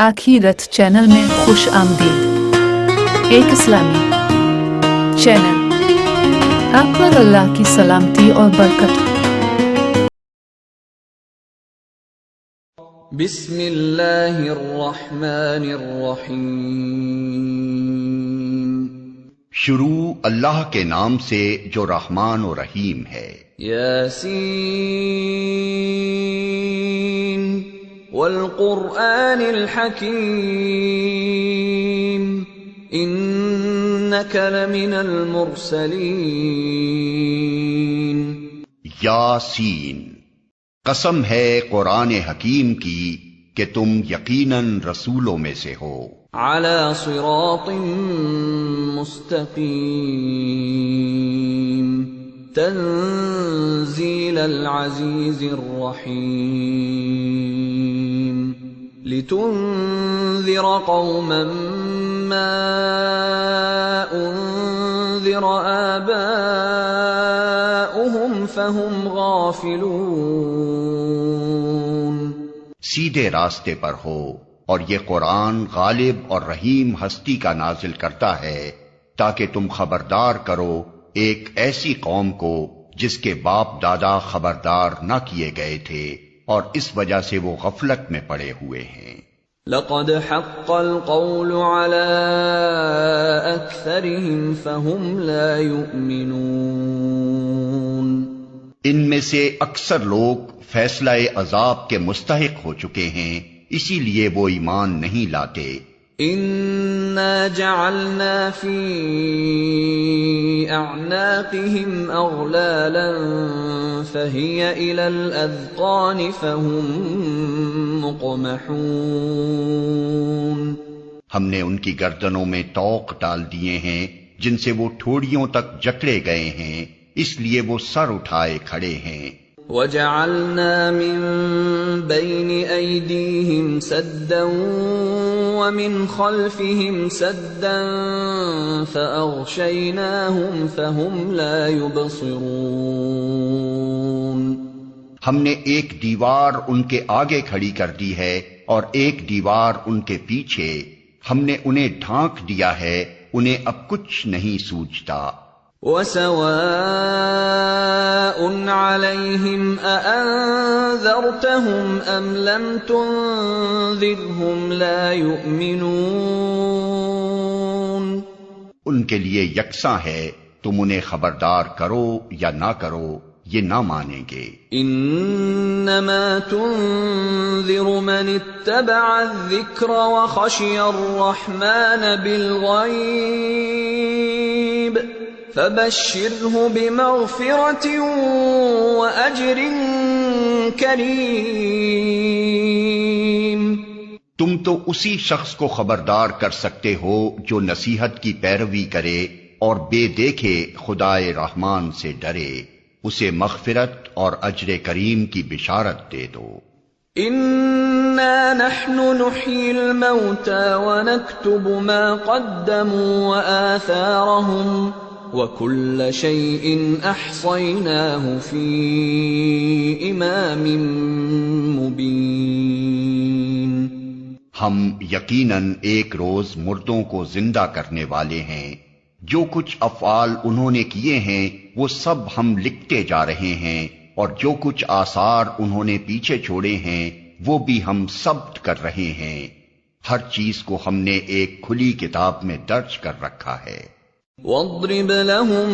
آخیرت channel میں خوش آمدید۔ ایک اسلامی چینل، آپ پر اللہ کی سلامتی اور برکت ہو۔ بسم اللہ الرحمن الرحیم۔ شروع اللہ کے نام سے جو رحمان و رحیم ہے۔ یاسین والقرآن الحکیم انک لمن المرسلین۔ یاسین، قسم ہے قرآن حکیم کی کہ تم یقیناً رسولوں میں سے ہو۔ علی صراط مستقیم تنزیل العزیز الرحیم لتنذر قوما ما انذر آباؤهم فهم غافلون۔ سیدھے راستے پر ہو، اور یہ قرآن غالب اور رحیم ہستی کا نازل کرتا ہے تاکہ تم خبردار کرو ایک ایسی قوم کو جس کے باپ دادا خبردار نہ کیے گئے تھے اور اس وجہ سے وہ غفلت میں پڑے ہوئے ہیں۔ لقد حق القول على اکثرهم فهم لا يؤمنون۔ ان میں سے اکثر لوگ فیصلہ عذاب کے مستحق ہو چکے ہیں، اسی لیے وہ ایمان نہیں لاتے۔ انا جعلنا فی اعناقهم اغلالا فہی الی الاذقان فہم مقمحون۔ ہم نے ان کی گردنوں میں طوق ڈال دیے ہیں جن سے وہ ٹھوڑیوں تک جکڑے گئے ہیں، اس لیے وہ سر اٹھائے کھڑے ہیں۔ وَجَعَلْنَا مِن بَيْنِ أَيْدِيهِمْ سَدًّا وَمِنْ خَلْفِهِمْ سَدًّا فَأَغْشَيْنَاهُمْ فَهُمْ لَا يُبْصِرُونَ۔ ہم نے ایک دیوار ان کے آگے کھڑی کر دی ہے اور ایک دیوار ان کے پیچھے، ہم نے انہیں ڈھانک دیا ہے، انہیں اب کچھ نہیں سوچتا۔ وَسَوَاءٌ عَلَيْهِمْ أَأَنذَرْتَهُمْ أَمْ لَمْ تُنذِرْهُمْ لَا يُؤْمِنُونَ۔ ان کے لیے یکساں ہے، تم انہیں خبردار کرو یا نہ کرو، یہ نہ مانیں گے۔ انما تنذر من اتبع الذکر وخشی الرحمن بالغیب فبشرہ بمغفرۃ واجر کریم۔ تم تو اسی شخص کو خبردار کر سکتے ہو جو نصیحت کی پیروی کرے اور بے دیکھے خدائے رحمان سے ڈرے، اسے مغفرت اور اجر کریم کی بشارت دے دو۔ انا نحن نحيي الموتى ونكتب ما قدموا وآثارهم وكل شيء احصيناه في امام مبين۔ ہم یقیناً ایک روز مردوں کو زندہ کرنے والے ہیں، جو کچھ افعال انہوں نے کیے ہیں وہ سب ہم لکھتے جا رہے ہیں، اور جو کچھ آثار انہوں نے پیچھے چھوڑے ہیں وہ بھی ہم ثبت کر رہے ہیں۔ ہر چیز کو ہم نے ایک کھلی کتاب میں درج کر رکھا ہے۔ وَاضْرِبْ لَهُم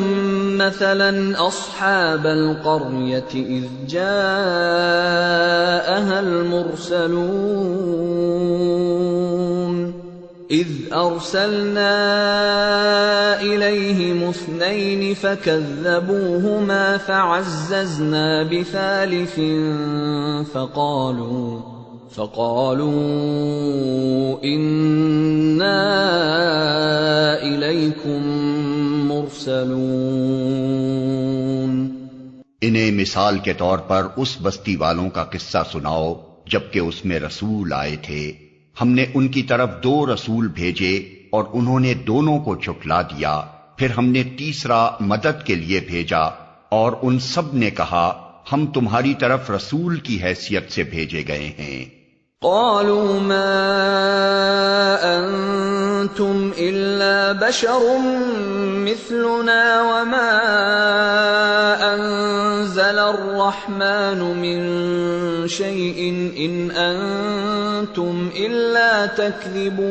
مَّثَلًا أَصْحَابَ الْقَرْيَةِ إِذْ جَاءَهَا الْمُرْسَلُونَ إِذْ أَرْسَلْنَا إِلَيْهِمُ اثْنَيْنِ فَكَذَّبُوهُمَا فَعَزَّزْنَا بِثَالِثٍ فَقَالُوا إِنَّا إِلَيْكُمْ مُرْسَلُونَ۔ انہیں مثال کے طور پر اس بستی والوں کا قصہ سناؤ جبکہ اس میں رسول آئے تھے، ہم نے ان کی طرف 2 رسول بھیجے اور انہوں نے دونوں کو جھٹلا دیا، پھر ہم نے تیسرا مدد کے لیے بھیجا اور ان سب نے کہا ہم تمہاری طرف رسول کی حیثیت سے بھیجے گئے ہیں۔ قالوا ما أنتم إلا بشر مثلنا وما أنزل الرحمن من شيء إن أنتم إلا تكذبون۔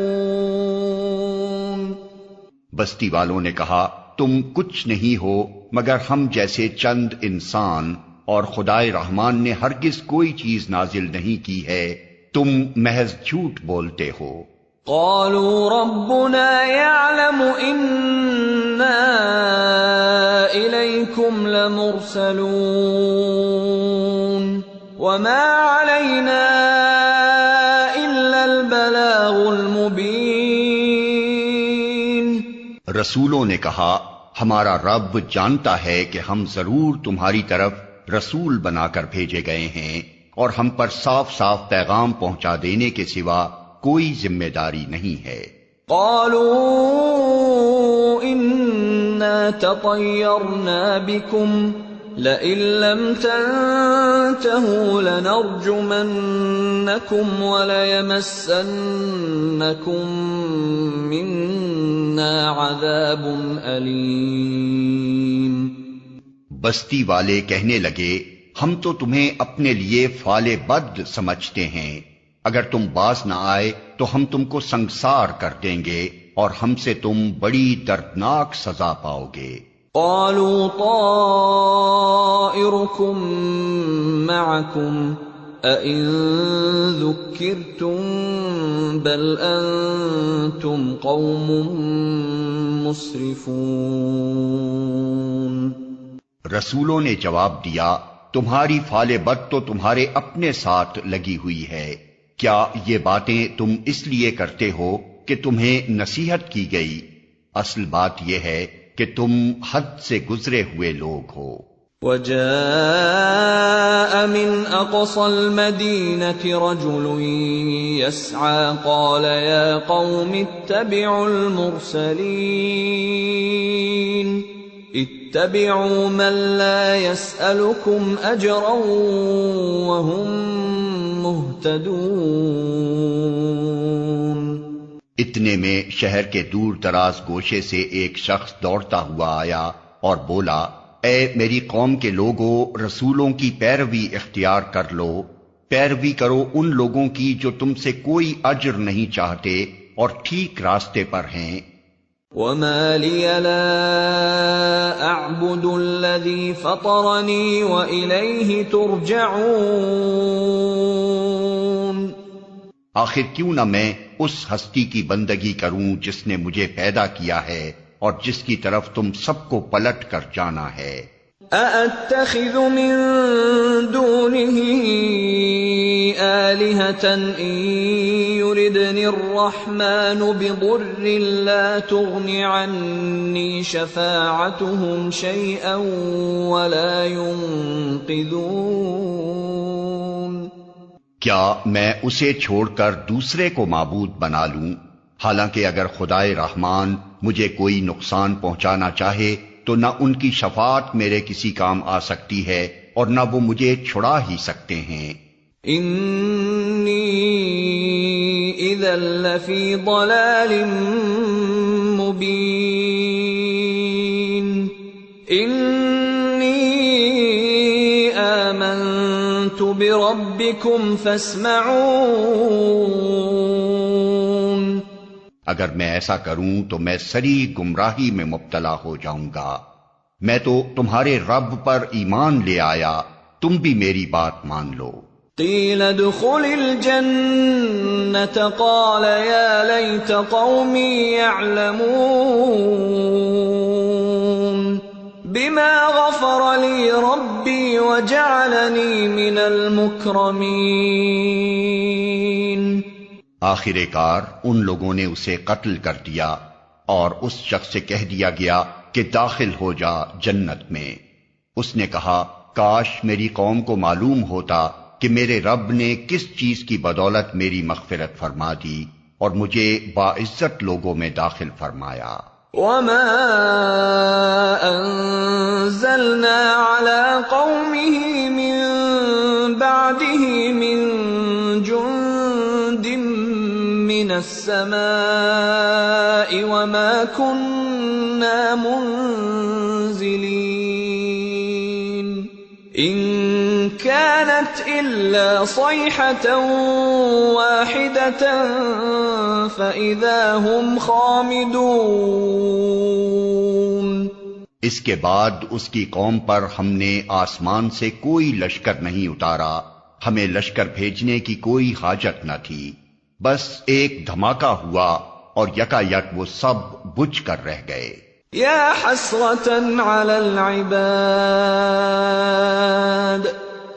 بستی والوں نے کہا تم کچھ نہیں ہو مگر ہم جیسے چند انسان، اور خدائے رحمان نے ہرگز کوئی چیز نازل نہیں کی ہے، تم محض جھوٹ بولتے ہو۔ قالوا ربنا يعلم إنا إليكم لمرسلون وما علينا إلا البلاغ المبين۔ رسولوں نے کہا ہمارا رب جانتا ہے کہ ہم ضرور تمہاری طرف رسول بنا کر بھیجے گئے ہیں، اور ہم پر صاف صاف پیغام پہنچا دینے کے سوا کوئی ذمہ داری نہیں ہے۔ قالوا إنا تطيرنا بكم لئن لم تنتهوا لنرجمنكم وليمسنكم منا عذاب أليم۔ بستی والے کہنے لگے ہم تو تمہیں اپنے لیے فال بد سمجھتے ہیں، اگر تم باز نہ آئے تو ہم تم کو سنگسار کر دیں گے اور ہم سے تم بڑی دردناک سزا پاؤ گے۔ قالوا طائركم معكم أئن ذكرتم بل أنتم قوم مسرفون۔ رسولوں نے جواب دیا تمہاری فال بد تو تمہارے اپنے ساتھ لگی ہوئی ہے، کیا یہ باتیں تم اس لیے کرتے ہو کہ تمہیں نصیحت کی گئی؟ اصل بات یہ ہے کہ تم حد سے گزرے ہوئے لوگ ہو۔ وجاء من أقصى المدينة رجل يسعى قال يا قوم اتبعوا المرسلين اتبعوا من لا يسألكم أجرا وهم مهتدون۔ اتنے میں شہر کے دور دراز گوشے سے ایک شخص دوڑتا ہوا آیا اور بولا اے میری قوم کے لوگوں، رسولوں کی پیروی اختیار کر لو، پیروی کرو ان لوگوں کی جو تم سے کوئی اجر نہیں چاہتے اور ٹھیک راستے پر ہیں۔ وما لي لا أعبد الذي فطرني وإليه ترجعون۔ آخر کیوں نہ میں اس ہستی کی بندگی کروں جس نے مجھے پیدا کیا ہے اور جس کی طرف تم سب کو پلٹ کر جانا ہے۔ أأتخذ من دونه آلهة إن يردني الرحمن بضر لا تغن عني شفاعتهم شيئا ولا ينقذون۔ کیا میں اسے چھوڑ کر دوسرے کو معبود بنا لوں؟ حالانکہ اگر خدائے رحمان مجھے کوئی نقصان پہنچانا چاہے تو نہ ان کی شفاعت میرے کسی کام آ سکتی ہے اور نہ وہ مجھے چھڑا ہی سکتے ہیں۔ انی اذا لفی ضلال مبین انی آمنت بربکم فاسمعون۔ اگر میں ایسا کروں تو میں سری گمراہی میں مبتلا ہو جاؤں گا۔ میں تو تمہارے رب پر ایمان لے آیا، تم بھی میری بات مان لو۔ قیل ادخل الجنة قال یا لیت قومی یعلمون بما غفر لی ربی وجعلنی من المکرمین۔ آخر کار ان لوگوں نے اسے قتل کر دیا اور اس شخص سے کہہ دیا گیا کہ داخل ہو جا جنت میں۔ اس نے کہا کاش میری قوم کو معلوم ہوتا کہ میرے رب نے کس چیز کی بدولت میری مغفرت فرما دی اور مجھے باعزت لوگوں میں داخل فرمایا۔ وما انزلنا على قومه من بعده من جند من السماء وما كنا منزلين إن كانت إلا صيحة واحدة فإذا هم خامدون۔ اس کے بعد اس کی قوم پر ہم نے آسمان سے کوئی لشکر نہیں اتارا، ہمیں لشکر بھیجنے کی کوئی حاجت نہ تھی، بس ایک دھماکہ ہوا اور یکا یک وہ سب بجھ کر رہ گئے۔ یا حسرة على العباد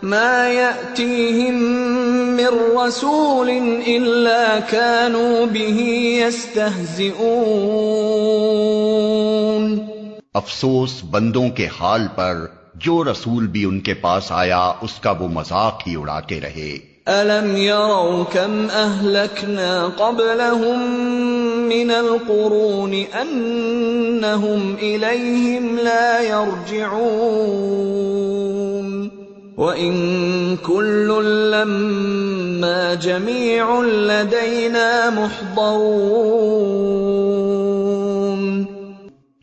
ما يأتيهم من رسول إلا كانوا به يستهزئون۔ افسوس بندوں کے حال پر جو رسول بھی ان کے پاس آیا اس کا وہ مذاق ہی اڑاتے رہے۔ أَلَمْ يَرَوْا كَمْ أَهْلَكْنَا قَبْلَهُمْ مِنَ الْقُرُونِ أَنَّهُمْ إِلَيْهِمْ لَا يَرْجِعُونَ وَإِن كُلٌّ لَّمَّا جَمِيعٌ لَّدَيْنَا مُحْضَرُونَ۔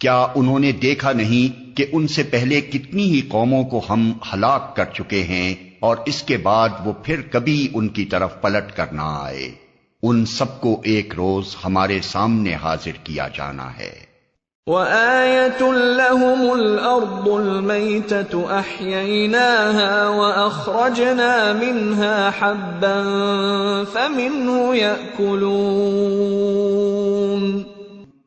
کیا انہوں نے دیکھا نہیں کہ ان سے پہلے کتنی ہی قوموں کو ہم ہلاک کر چکے ہیں اور اس کے بعد وہ پھر کبھی ان کی طرف پلٹ کر نہ آئے، ان سب کو ایک روز ہمارے سامنے حاضر کیا جانا ہے۔ وَآيَةٌ لَّهُمُ الْأَرْضُ الْمَيْتَةُ أَحْيَيْنَاهَا وَأَخْرَجْنَا مِنْهَا حَبًّا فَمِنْهُ يَأْكُلُونَ۔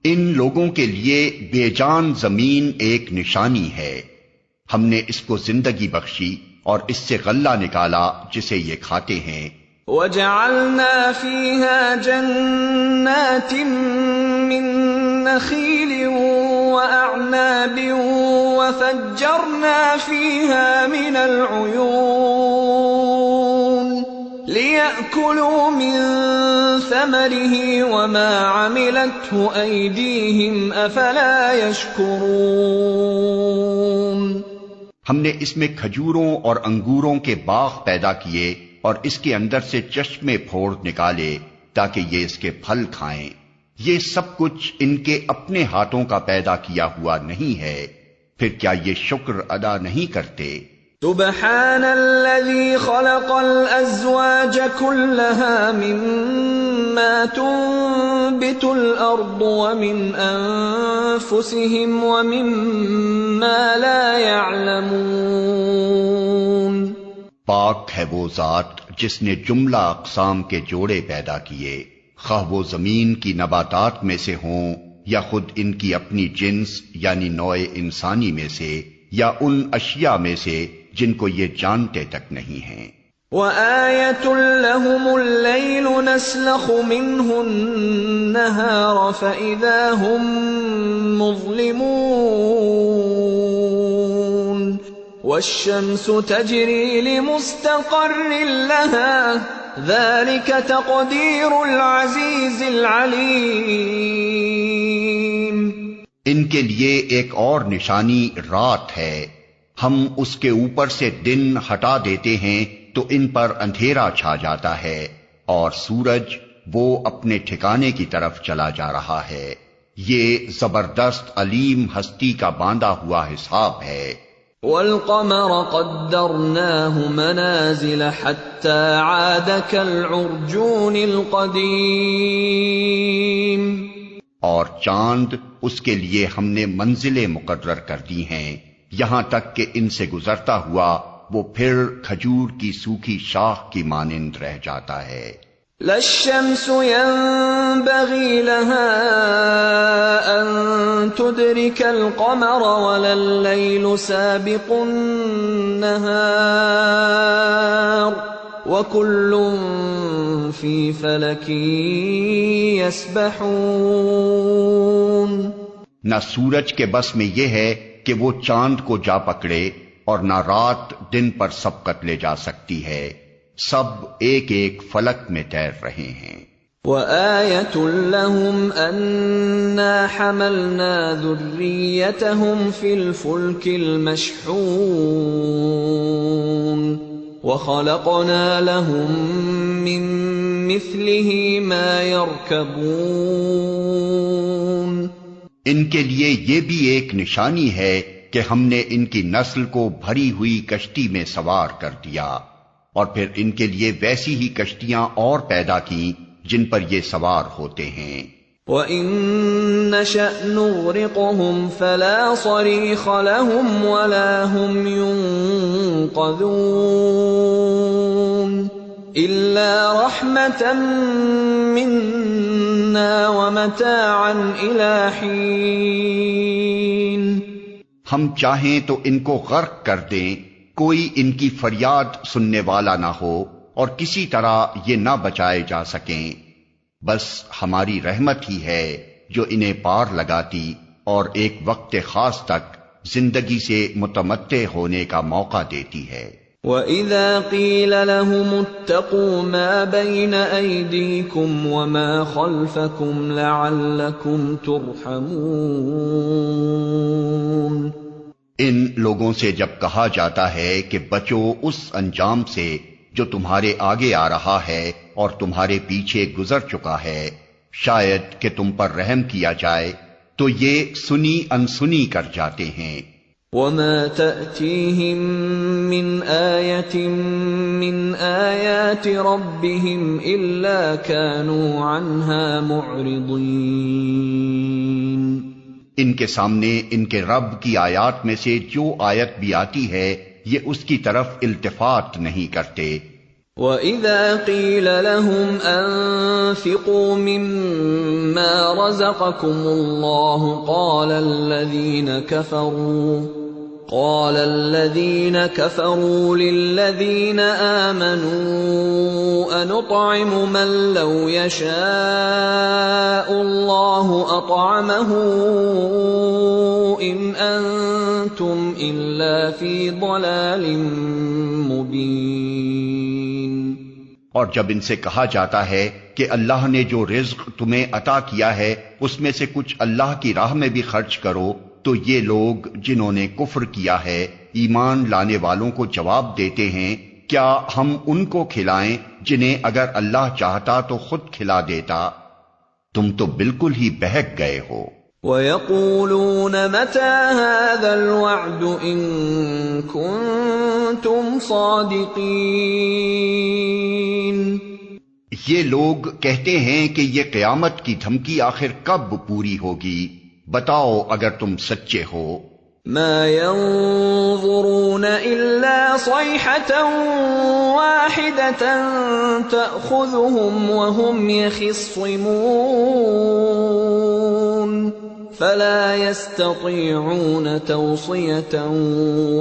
ان لوگوں کے لیے بے جان زمین ایک نشانی ہے، ہم نے اس کو زندگی بخشی اور اس سے غلہ نکالا جسے یہ کھاتے ہیں۔ وَجَعَلْنَا فِيهَا جَنَّاتٍ مِّن نَّخِيلٍ وَأَعْنَابٍ وَفَجَّرْنَا فِيهَا مِنَ الْعُيُونِ لِيَأْكُلُوا مِن ثَمَرِهِ وَمَا عَمِلَتْهُ أَيْدِيهِمْ أَفَلَا يَشْكُرُونَ۔ ہم نے اس میں کھجوروں اور انگوروں کے باغ پیدا کیے اور اس کے اندر سے چشمے پھوڑ نکالے تاکہ یہ اس کے پھل کھائیں، یہ سب کچھ ان کے اپنے ہاتھوں کا پیدا کیا ہوا نہیں ہے، پھر کیا یہ شکر ادا نہیں کرتے؟ سبحان الذي خلق الأزواج كلها مما تنبت الأرض ومن أنفسهم ومما لا يعلمون۔ پاک ہے وہ ذات جس نے جملہ اقسام کے جوڑے پیدا کیے، خواہ وہ زمین کی نباتات میں سے ہوں یا خود ان کی اپنی جنس یعنی نوع انسانی میں سے یا ان اشیاء میں سے جن کو یہ جانتے تک نہیں ہیں۔ وَآيَةٌ لَّهُمُ اللَّيْلُ نَسْلَخُ مِنْهُ النَّهَارَ فَإِذَا هُمْ مُظْلِمُونَ وَالشَّمْسُ تَجْرِي لِمُسْتَقَرٍّ لَّهَا ذَلِكَ تَقْدِيرُ الْعَزِيزِ الْعَلِيمِ۔ ان کے لیے ایک اور نشانی رات ہے، ہم اس کے اوپر سے دن ہٹا دیتے ہیں تو ان پر اندھیرا چھا جاتا ہے اور سورج وہ اپنے ٹھکانے کی طرف چلا جا رہا ہے، یہ زبردست علیم ہستی کا باندھا ہوا حساب ہے۔ وَالْقَمَرَ قَدَّرْنَاهُ مَنَازِلَ حَتَّى عَادَ كَالْعُرْجُونِ الْقَدِيمِ۔ اور چاند اس کے لیے ہم نے منزلیں مقرر کر دی ہیں، یہاں تک کہ ان سے گزرتا ہوا وہ پھر کھجور کی سوکھی شاخ کی مانند رہ جاتا ہے۔ لا الشمس ينبغي لها أن تدرك القمر ولا الليل سابق النهار وكل في فلك يسبحون۔ نہ سورج کے بس میں یہ ہے کہ وہ چاند کو جا پکڑے اور نہ رات دن پر سبقت لے جا سکتی ہے، سب ایک ایک فلک میں تیر رہے ہیں۔ وَآيَةٌ لَّهُمْ أَنَّا حَمَلْنَا ذُرِّيَّتَهُمْ فِي الْفُلْكِ الْمَشْحُونِ وَخَلَقْنَا لَهُم مِّن مِّثْلِهِ مَا يَرْكَبُونَ۔ ان کے لیے یہ بھی ایک نشانی ہے کہ ہم نے ان کی نسل کو بھری ہوئی کشتی میں سوار کر دیا، اور پھر ان کے لیے ویسی ہی کشتیاں اور پیدا کی جن پر یہ سوار ہوتے ہیں۔ وَإِن نَّشَأْ نُغْرِقْهُمْ فَلَا صَرِيخَ لَهُمْ وَلَا هُمْ يُنقَذُونَ إِلَّا رَحْمَةً مِّنَّا وَمَتَاعًا إِلَىٰ حِينٍ۔ ہم چاہیں تو ان کو غرق کر دیں، کوئی ان کی فریاد سننے والا نہ ہو اور کسی طرح یہ نہ بچائے جا سکیں، بس ہماری رحمت ہی ہے جو انہیں پار لگاتی اور ایک وقت خاص تک زندگی سے متمتع ہونے کا موقع دیتی ہے۔ وَإِذَا قِيلَ لَهُمُ اتَّقُوا مَا بَيْنَ أَيْدِيكُمْ وَمَا خَلْفَكُمْ لَعَلَّكُمْ تُرْحَمُونَ۔ ان لوگوں سے جب کہا جاتا ہے کہ بچو اس انجام سے جو تمہارے آگے آ رہا ہے اور تمہارے پیچھے گزر چکا ہے، شاید کہ تم پر رحم کیا جائے، تو یہ سنی انسنی کر جاتے ہیں۔ وَمَا تَأْتِيهِم مِّنْ آيَةٍ مِّنْ آيَاتِ رَبِّهِمْ إِلَّا كَانُوا عَنْهَا مُعْرِضِينَ۔ ان کے سامنے ان کے رب کی آیات میں سے جو آیت بھی آتی ہے یہ اس کی طرف التفات نہیں کرتے۔ وَإِذَا قِيلَ لَهُمْ أَنفِقُوا مِمَّا رَزَقَكُمُ اللَّهُ قَالَ الَّذِينَ كَفَرُوا لِلَّذِينَ آمَنُوا أَنُطْعِمُ مَن لَّوْ يَشَاءُ اللَّهُ أَطْعَمَهُ إِنْ أَنتُمْ إِلَّا فِي ضَلَالٍ مُّبِينٍ۔ اور جب ان سے کہا جاتا ہے کہ اللہ نے جو رزق تمہیں عطا کیا ہے اس میں سے کچھ اللہ کی راہ میں بھی خرچ کرو، تو یہ لوگ جنہوں نے کفر کیا ہے ایمان لانے والوں کو جواب دیتے ہیں، کیا ہم ان کو کھلائیں جنہیں اگر اللہ چاہتا تو خود کھلا دیتا؟ تم تو بالکل ہی بہک گئے ہو۔ وَيَقُولُونَ مَتَىٰ هَٰذَا الْوَعْدُ إِن كُنتُمْ صَادِقِينَ۔ یہ لوگ کہتے ہیں کہ یہ قیامت کی دھمکی آخر کب پوری ہوگی؟ بتاؤ اگر تم سچے ہو۔ مَا يَنظُرُونَ إِلَّا صَيْحَةً وَاحِدَةً تَأْخُذُهُمْ وَهُمْ يَخِصِّمُونَ فَلَا يَسْتَطِيعُونَ تَوْصِيَةً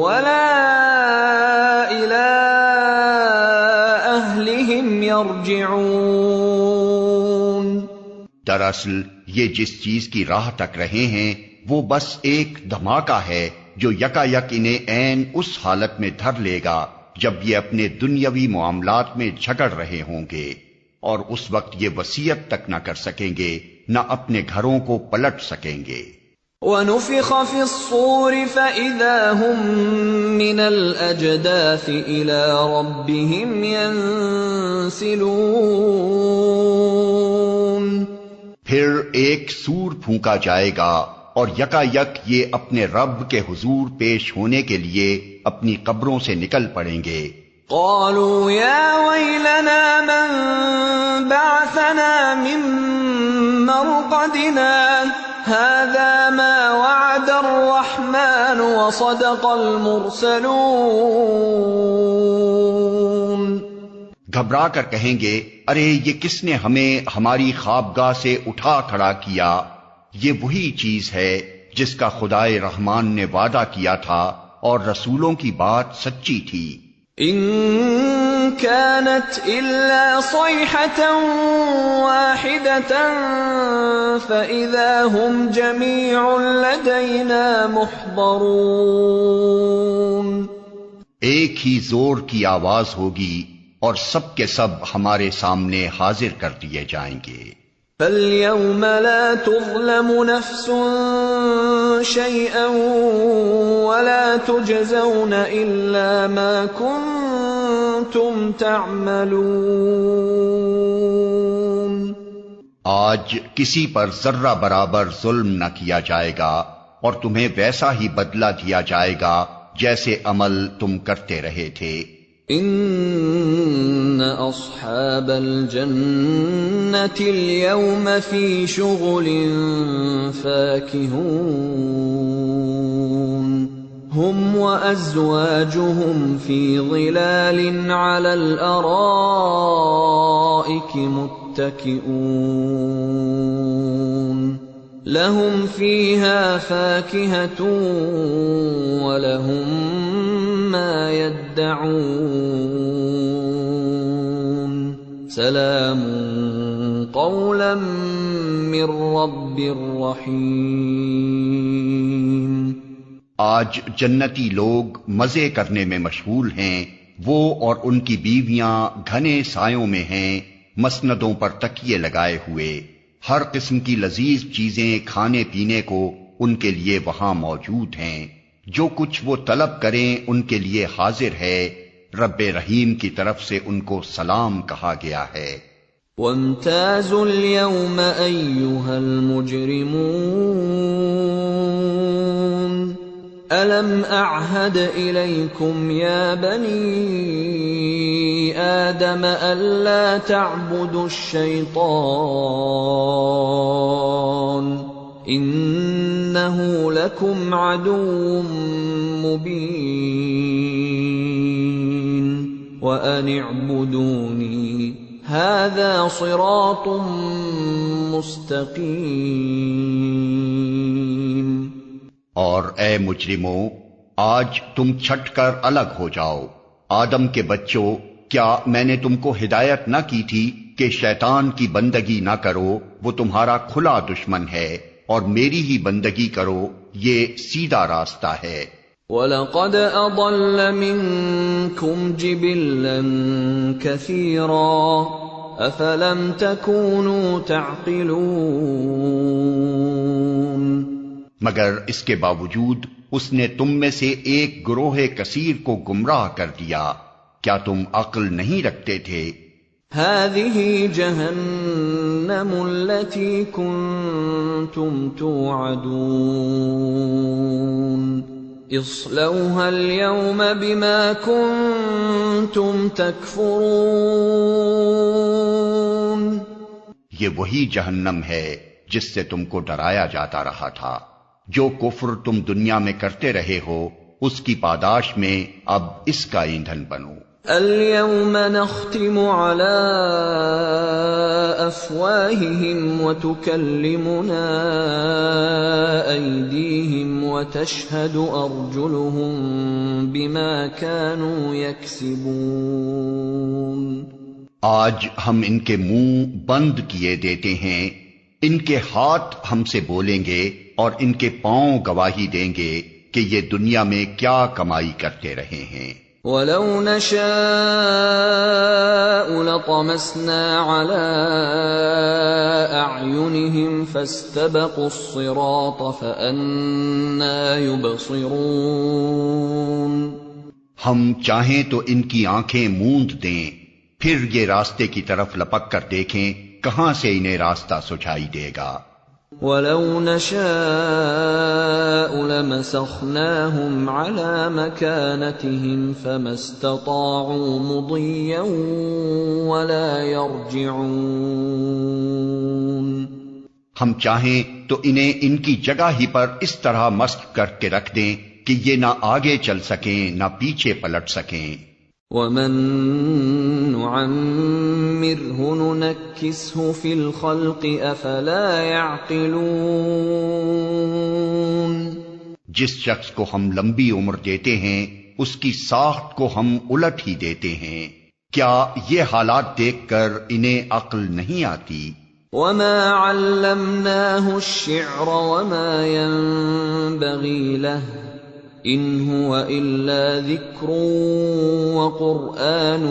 وَلَا إِلَىٰ أَهْلِهِمْ يَرْجِعُونَ۔ دراصل یہ جس چیز کی راہ تک رہے ہیں وہ بس ایک دھماکہ ہے جو یکا یک انہیں عین اس حالت میں دھر لے گا جب یہ اپنے دنیاوی معاملات میں جھگڑ رہے ہوں گے، اور اس وقت یہ وصیت تک نہ کر سکیں گے، نہ اپنے گھروں کو پلٹ سکیں گے۔ وَنُفِخَ فِي الصُّورِ فَإِذَا هُم مِّنَ الْأَجْدَاثِ إِلَىٰ رَبِّهِمْ يَنسِلُونَ۔ پھر ایک سور پھونکا جائے گا اور یکا یک یہ اپنے رب کے حضور پیش ہونے کے لیے اپنی قبروں سے نکل پڑیں گے۔ قالوا يا ويلنا من بعثنا من مرقدنا هذا ما وعد الرحمن وصدق المرسلون۔ گھبرا کر کہیں گے، ارے یہ کس نے ہمیں ہماری خوابگاہ سے اٹھا کھڑا کیا؟ یہ وہی چیز ہے جس کا خدائے رحمان نے وعدہ کیا تھا اور رسولوں کی بات سچی تھی۔ ان كانت الا صيحة واحدة فاذا هم جميع لدينا محضرون۔ ایک ہی زور کی آواز ہوگی اور سب کے سب ہمارے سامنے حاضر کر دیے جائیں گے۔ فَالْيَوْمَ لَا تُظْلَمُ نَفْسٌ شَيْئًا وَلَا تُجْزَوْنَ إِلَّا مَا كُنتُمْ كنتم تعملون آج کسی پر ذرہ برابر ظلم نہ کیا جائے گا اور تمہیں ویسا ہی بدلہ دیا جائے گا جیسے عمل تم کرتے رہے تھے۔ ان اصحاب الجنة اليوم في شغل فاكهون هم وازواجهم في ظلال على الارائك متكئون لهم فيها فاكهة ولهم ما يدعون سلام قولا من رب رحیم۔ آج جنتی لوگ مزے کرنے میں مشغول ہیں، وہ اور ان کی بیویاں گھنے سایوں میں ہیں، مسندوں پر تکیے لگائے ہوئے، ہر قسم کی لذیذ چیزیں کھانے پینے کو ان کے لیے وہاں موجود ہیں، جو کچھ وہ طلب کریں ان کے لیے حاضر ہے، رب رحیم کی طرف سے ان کو سلام کہا گیا ہے۔ وامتازوا اليوم أيها المجرمون ألم أعهد إليكم يا بني آدم ألا تعبدوا الشيطان إنه لكم عدو مبين وأن اعبدوني هذا صراط مستقیم۔ اور اے مجرموں، آج تم چھٹ کر الگ ہو جاؤ۔ آدم کے بچوں، کیا میں نے تم کو ہدایت نہ کی تھی کہ شیطان کی بندگی نہ کرو، وہ تمہارا کھلا دشمن ہے، اور میری ہی بندگی کرو، یہ سیدھا راستہ ہے۔ وَلَقَدْ أَضَلَّ مِنكُمْ جِبِلًّا كَثِيرًا أَفَلَمْ تَكُونُوا تَعْقِلُونَ۔ مگر اس کے باوجود اس نے تم میں سے ایک گروہ کثیر کو گمراہ کر دیا، کیا تم عقل نہیں رکھتے تھے؟ هذه جهنم التي كنتم توعدون اصلوها اليوم بما كنتم تكفرون۔ یہ وہی جہنم ہے جس سے تم کو ڈرایا جاتا رہا تھا، جو کفر تم دنیا میں کرتے رہے ہو اس کی پاداش میں اب اس کا ایندھن بنو۔ اليوم نختم على أفواههم وتكلمنا أيديهم وتشهد أرجلهم بما كانوا يكسبون۔ آج ہم ان کے منہ بند کیے دیتے ہیں، ان کے ہاتھ ہم سے بولیں گے اور ان کے پاؤں گواہی دیں گے کہ یہ دنیا میں کیا کمائی کرتے رہے ہیں۔ وَلَوْ نَشَاءُ لَطَمَسْنَا عَلَىٰ أَعْيُنِهِمْ فَاسْتَبَقُوا الصِّرَاطَ فَأَنَّىٰ يُبْصِرُونَ۔ ہم چاہیں تو ان کی آنکھیں موند دیں، پھر یہ راستے کی طرف لپک کر دیکھیں کہاں سے انہیں راستہ سجائی دے گا۔ وَلَوْ نَشَاءُ لَمَسَخْنَاهُمْ عَلَىٰ مَكَانَتِهِمْ فَمَا اسْتَطَاعُوا مُضِيًّا وَلَا يَرْجِعُونَ۔ ہم چاہیں تو انہیں ان کی جگہ ہی پر اس طرح مسخ کر کے رکھ دیں کہ یہ نہ آگے چل سکیں نہ پیچھے پلٹ سکیں۔ وَمَن نُعَمِّرْهُ نُنَكِّسْهُ فِي الْخَلْقِ أَفَلَا يَعْقِلُونَ۔ جس شخص کو ہم لمبی عمر دیتے ہیں اس کی ساخت کو ہم الٹ ہی دیتے ہیں، کیا یہ حالات دیکھ کر انہیں عقل نہیں آتی؟ وَمَا عَلَّمْنَاهُ الشِّعْرَ وَمَا يَنبَغِي لَهُ إِنْ هُوَ إِلَّا ذِكْرٌ وَقُرْآنٌ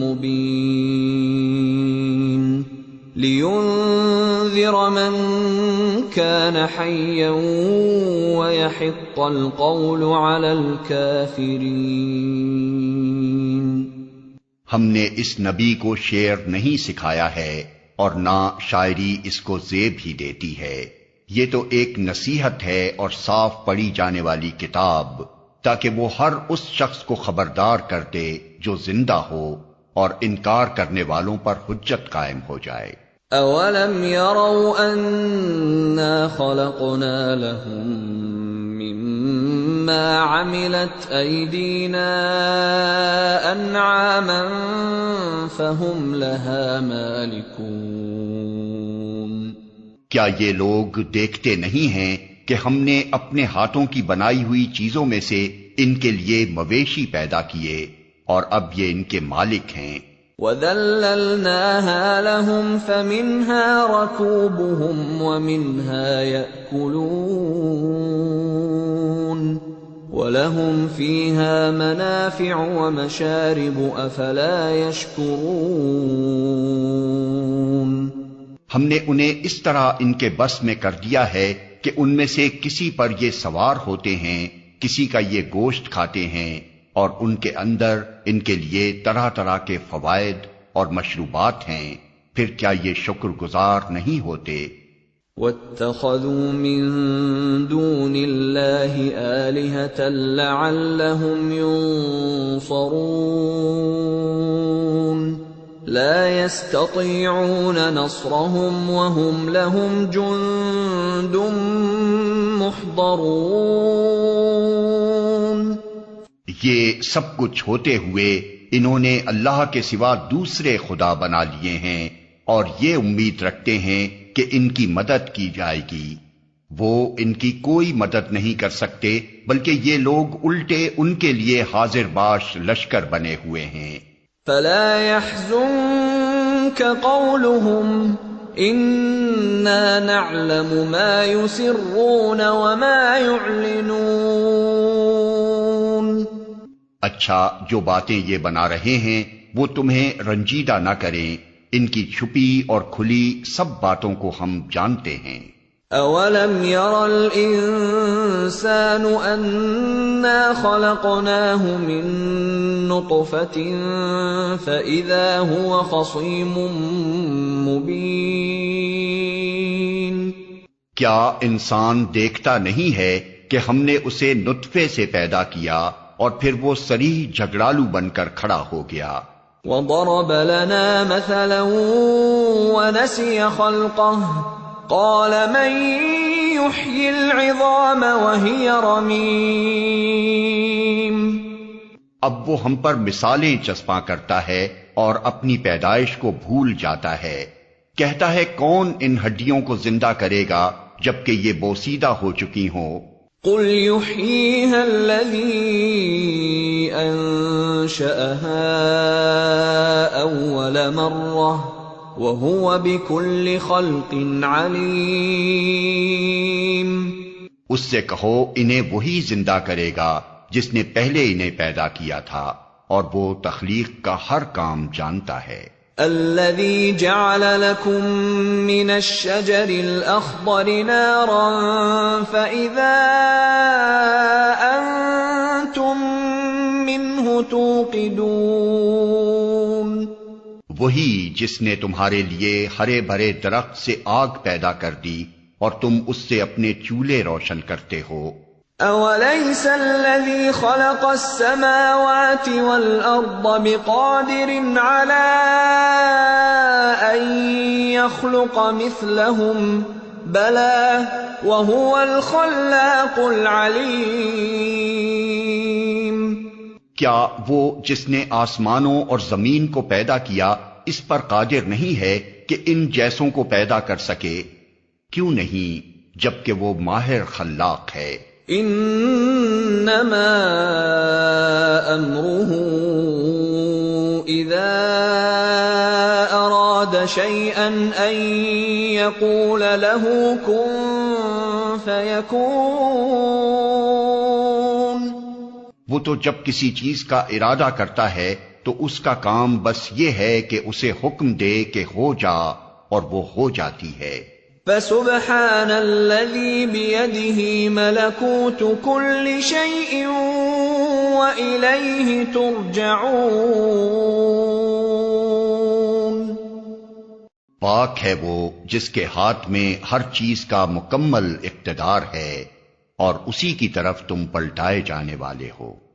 مُبِينٌ لِيُنذِرَ مَن كَانَ حَيًّا وَيَحِقَّ الْقَوْلُ عَلَى الْكَافِرِينَ۔ ہم نے اس نبی کو شعر نہیں سکھایا ہے اور نہ شاعری اس کو زیب ہی دیتی ہے، یہ تو ایک نصیحت ہے اور صاف پڑھی جانے والی کتاب، تاکہ وہ ہر اس شخص کو خبردار کر دے جو زندہ ہو اور انکار کرنے والوں پر حجت قائم ہو جائے۔ اولم يروا انا خلقنا لهم مما عملت ايدينا انعاما فهم لها مالكون، کیا یہ لوگ دیکھتے نہیں ہیں کہ ہم نے اپنے ہاتھوں کی بنائی ہوئی چیزوں میں سے ان کے لیے مویشی پیدا کیے اور اب یہ ان کے مالک ہیں۔ وَذَلَّلْنَاهَا لَهُمْ فَمِنْهَا رَكُوبُهُمْ وَمِنْهَا يَأْكُلُونَ وَلَهُمْ فِيهَا مَنَافِعُ وَمَشَارِبُ أَفَلَا يَشْكُرُونَ۔ ہم نے انہیں اس طرح ان کے بس میں کر دیا ہے کہ ان میں سے کسی پر یہ سوار ہوتے ہیں، کسی کا یہ گوشت کھاتے ہیں، اور ان کے اندر ان کے لیے طرح طرح کے فوائد اور مشروبات ہیں، پھر کیا یہ شکر گزار نہیں ہوتے؟ وَاتَّخَذُوا مِن دُونِ اللَّهِ آلِهَةً لَعَلَّهُمْ يُنصَرُونَ لَا يَسْتَطِيعُونَ نَصْرَهُمْ وَهُمْ لَهُمْ جُندٌ مُحْضَرُونَ۔ یہ سب کچھ ہوتے ہوئے انہوں نے اللہ کے سوا دوسرے خدا بنا لیے ہیں اور یہ امید رکھتے ہیں کہ ان کی مدد کی جائے گی، وہ ان کی کوئی مدد نہیں کر سکتے، بلکہ یہ لوگ الٹے ان کے لیے حاضر باش لشکر بنے ہوئے ہیں۔ فَلَا يَحْزُنكَ قَوْلُهُمْ إِنَّا نَعْلَمُ مَا يُسِرُّونَ وَمَا يُعْلِنُونَ۔ اچھا، جو باتیں یہ بنا رہے ہیں وہ تمہیں رنجیدہ نہ کریں، ان کی چھپی اور کھلی سب باتوں کو ہم جانتے ہیں۔ اولم ير الانسان انا خلقناه من نطفة فاذا هو خصيم مبين۔ کیا انسان دیکھتا نہیں ہے کہ ہم نے اسے نطفے سے پیدا کیا اور پھر وہ صریح جھگڑالو بن کر کھڑا ہو گیا۔ وضرب لنا مثلا ونسي خلقه قال من يحيي العظام وهي رميم۔ اب وہ ہم پر مثالیں چسپاں کرتا ہے اور اپنی پیدائش کو بھول جاتا ہے، کہتا ہے کون ان ہڈیوں کو زندہ کرے گا جبکہ یہ بوسیدہ ہو چکی ہوں۔ قل يحييها الذي انشأها اول مرة وهو بكل خلق عليم۔ اس سے کہو انہیں وہی زندہ کرے گا جس نے پہلے انہیں پیدا کیا تھا، اور وہ تخلیق کا ہر کام جانتا ہے۔ الذي جعل لكم من الشجر الأخضر نارا فإذا أنتم منه توقدون۔ وہی جس نے تمہارے لیے ہرے بھرے درخت سے آگ پیدا کر دی اور تم اس سے اپنے چولہے روشن کرتے ہو۔ أوليس الذي خلق السماوات والأرض بقادر على أن يخلق مثلهم بلى وهو الخلاق العليم۔ کیا وہ جس نے آسمانوں اور زمین کو پیدا کیا اس پر قادر نہیں ہے کہ ان جیسوں کو پیدا کر سکے؟ کیوں نہیں، جبکہ وہ ماہر خلاق ہے۔ انما امره اذا اراد شيئا ان يقول له كن فيكون۔ وہ تو جب کسی چیز کا ارادہ کرتا ہے تو اس کا کام بس یہ ہے کہ اسے حکم دے کہ ہو جا، اور وہ ہو جاتی ہے۔ فسبحان الذي بيده ملكوت كل شيء وإليه ترجعون۔ پاک ہے وہ جس کے ہاتھ میں ہر چیز کا مکمل اقتدار ہے اور اسی کی طرف تم پلٹائے جانے والے ہو۔